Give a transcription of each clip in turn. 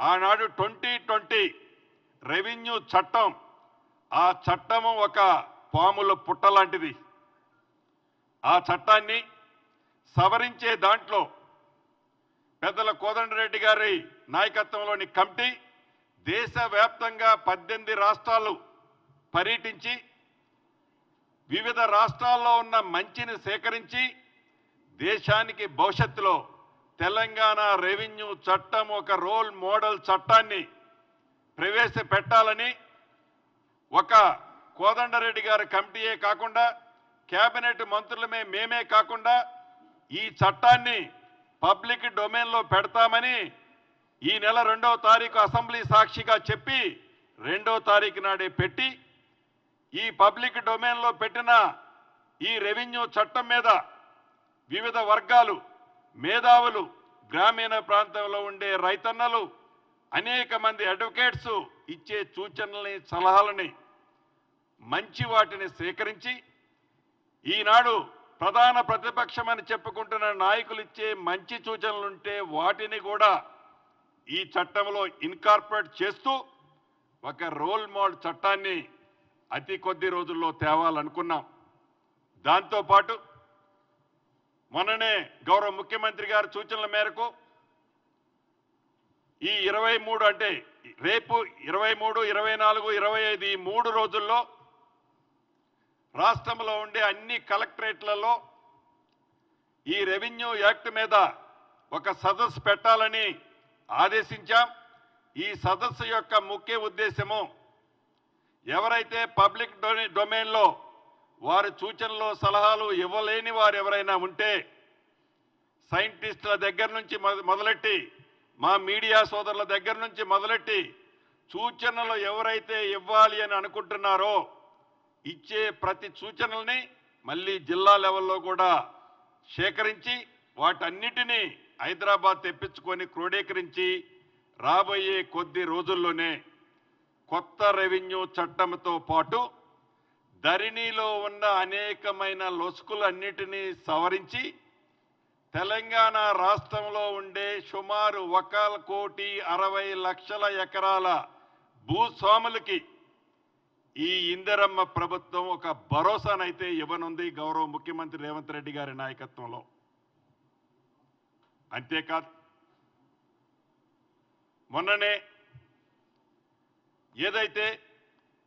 ఆనాడు 2020 రెవెన్యూ చట్టం, ఆ చట్టము ఒక పాముల పుట్ట లాంటిది. ఆ చట్టాన్ని సవరించే దాంట్లో పెద్దల కోదండరెడ్డి గారి నాయకత్వంలోని కమిటీ దేశవ్యాప్తంగా 18 రాష్ట్రాలు పర్యటించి వివిధ రాష్ట్రాల్లో ఉన్న మంచిని సేకరించి దేశానికి భవిష్యత్తులో తెలంగాణ రెవెన్యూ చట్టం ఒక రోల్ మోడల్ చట్టాన్ని ప్రవేశపెట్టాలని ఒక కోదండరెడ్డి గారి కమిటీయే కాకుండా కేబినెట్ మంత్రులమే మేమే కాకుండా ఈ చట్టాన్ని పబ్లిక్ డొమైన్లో పెడతామని ఈ నెల 2వ తారీఖు అసెంబ్లీ సాక్షిగా చెప్పి 2వ తారీఖు నాడే పెట్టి ఈ పబ్లిక్ డొమైన్లో పెట్టిన ఈ రెవెన్యూ చట్టం మీద వివిధ వర్గాలు, మేధావులు, గ్రామీణ ప్రాంతంలో ఉండే రైతన్నలు, అనేక మంది అడ్వకేట్స్ ఇచ్చే సూచనల్ని, సలహాలని, మంచి వాటిని సేకరించి ఈనాడు ప్రధాన ప్రతిపక్షమని చెప్పుకుంటున్న నాయకులు ఇచ్చే మంచి సూచనలుంటే వాటిని కూడా ఈ చట్టంలో ఇన్కార్పొరేట్ చేస్తూ ఒక రోల్ మోడల్ చట్టాన్ని అతి కొద్ది రోజుల్లో తేవాలనుకున్నాం. దాంతోపాటు మొన్ననే గౌరవ ముఖ్యమంత్రి గారి సూచనల మేరకు ఈ 23 అంటే రేపు 23, 24, 25 ఈ 3 రోజుల్లో రాష్ట్రంలో ఉండే అన్ని కలెక్టరేట్లలో ఈ రెవెన్యూ యాక్ట్ మీద ఒక సదస్సు పెట్టాలని ఆదేశించాం. ఈ సదస్సు యొక్క ముఖ్య ఉద్దేశము ఎవరైతే పబ్లిక్ డొమైన్లో వారి సూచనలు, సలహాలు ఇవ్వలేని వారు ఎవరైనా ఉంటే సైంటిస్టుల దగ్గర నుంచి మొదలెట్టి మా మీడియా సోదరుల దగ్గర నుంచి మొదలెట్టి సూచనలు ఎవరైతే ఇవ్వాలి అని అనుకుంటున్నారో ఇచ్చే ప్రతి సూచనల్ని మళ్ళీ జిల్లా లెవెల్లో కూడా సేకరించి వాటన్నిటినీ హైదరాబాద్ తెప్పించుకొని క్రోడీకరించి రాబోయే కొద్ది రోజుల్లోనే కొత్త రెవెన్యూ చట్టంతో పాటు ధరణిలో ఉన్న అనేకమైన లొసుకులన్నిటినీ సవరించి తెలంగాణ రాష్ట్రంలో ఉండే సుమారు 1,60,00,000 ఎకరాల భూస్వాములకి ఈ ఇందిరమ్మ ప్రభుత్వం ఒక భరోసానైతే ఇవ్వనుంది గౌరవ ముఖ్యమంత్రి రేవంత్ రెడ్డి గారి నాయకత్వంలో. అంతేకాదు మొన్ననే ఏదైతే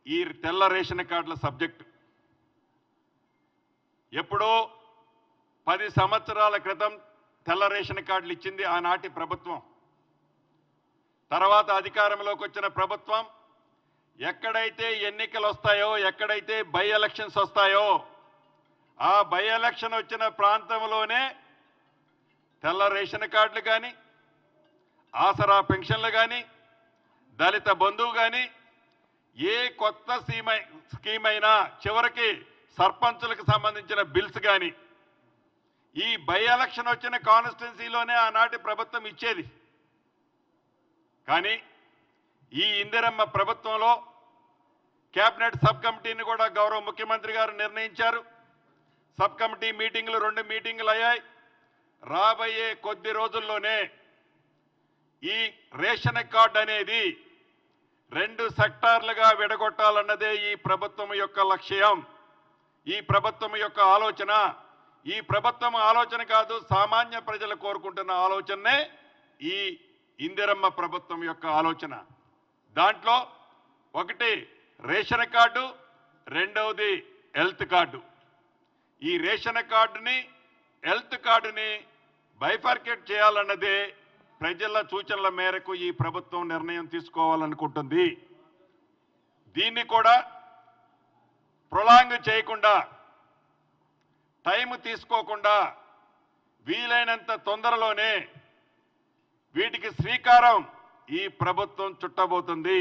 ఈ తెల్ల రేషన్ కార్డుల సబ్జెక్టు ఎప్పుడో 10 సంవత్సరాల క్రితం తెల్ల రేషన్ కార్డులు ఇచ్చింది ఆనాటి ప్రభుత్వం. తర్వాత అధికారంలోకి వచ్చిన ప్రభుత్వం ఎక్కడైతే ఎన్నికలు వస్తాయో, ఎక్కడైతే బై ఎలక్షన్స్ వస్తాయో ఆ బై ఎలక్షన్ వచ్చిన ప్రాంతంలోనే తెల్ల రేషన్ కార్డులు కానీ, ఆసరా పెన్షన్లు కానీ, దళిత బంధువు కానీ, ఏ కొత్త స్కీమ్ అయినా చివరికి సర్పంచులకు సంబంధించిన బిల్స్ కానీ ఈ బై ఎలక్షన్ వచ్చిన కాన్స్టిట్యున్సీలోనే ఆనాటి ప్రభుత్వం ఇచ్చేది. కానీ ఈ ఇందిరమ్మ ప్రభుత్వంలో కేబినెట్ సబ్ కమిటీని కూడా గౌరవ ముఖ్యమంత్రి గారు నిర్ణయించారు. సబ్ కమిటీ మీటింగులు 2 మీటింగులు అయ్యాయి. రాబోయే కొద్ది రోజుల్లోనే ఈ రేషన్ కార్డు అనేది 2 సెక్టార్లుగా విడగొట్టాలన్నదే ఈ ప్రభుత్వం యొక్క లక్ష్యం, ఈ ప్రభుత్వం యొక్క ఆలోచన. ఈ ప్రభుత్వం ఆలోచన కాదు, సామాన్య ప్రజలు కోరుకుంటున్న ఆలోచనే ఈ ఇందిరమ్మ ప్రభుత్వం యొక్క ఆలోచన. దాంట్లో ఒకటి రేషన్ కార్డు, రెండవది హెల్త్ కార్డు. ఈ రేషన్ కార్డుని, హెల్త్ కార్డుని బైఫర్కేట్ చేయాలన్నదే ప్రజల సూచనల మేరకు ఈ ప్రభుత్వం నిర్ణయం తీసుకోవాలనుకుంటుంది. దీన్ని కూడా ప్రొలాంగ్ చేయకుండా, టైం తీసుకోకుండా వీలైనంత తొందరలోనే వీటికి శ్రీకారం ఈ ప్రభుత్వం చుట్టబోతుంది.